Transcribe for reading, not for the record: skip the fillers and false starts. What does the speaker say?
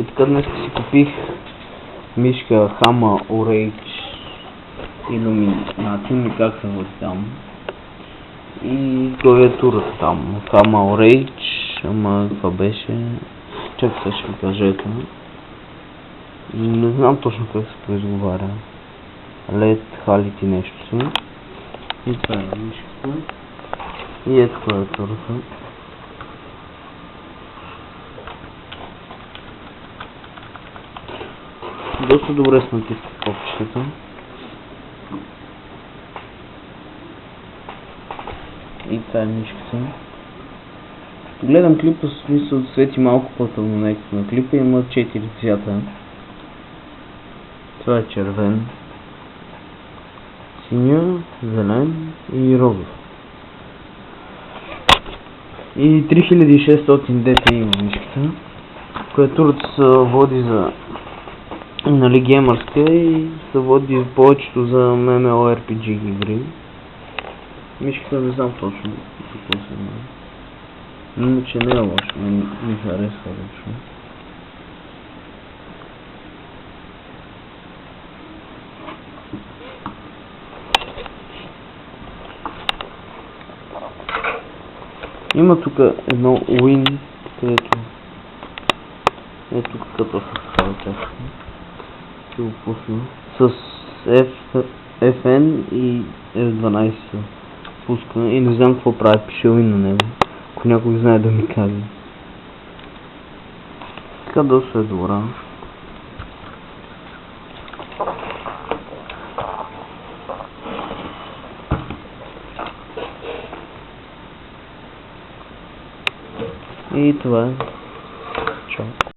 така днес си купих мишка Hama Orage Illuminati, как се води там. И клавиатурата там. Hama Orage, ама това беше... Чакай сега ще ви кажа ето. Не знам точно как се произговаря. LED Hality нещо си. И това е мишката. И ето клавиатурата. Доста добре се натиска копчетата. И това е мишката. Гледам клипа, в смисъл свети малко по-тъмно на клипа, има 4 цвята. Това е червен, синя, зелен и розов. И 3600 DPI има мишката. Клавиатурата се води за геймърска и се води повечето за MMORPG игри. Мишката не знам точно какво се знае. Иначе не е лошо, ми харесва лично. Има тук едно Win, където ето като се става чашка. Ще го пусна. С FN и F12 пуска и не знам какво прави, пише Win на него. Ако някой знае да ми каже. Така доста е добра. И това е. Чао.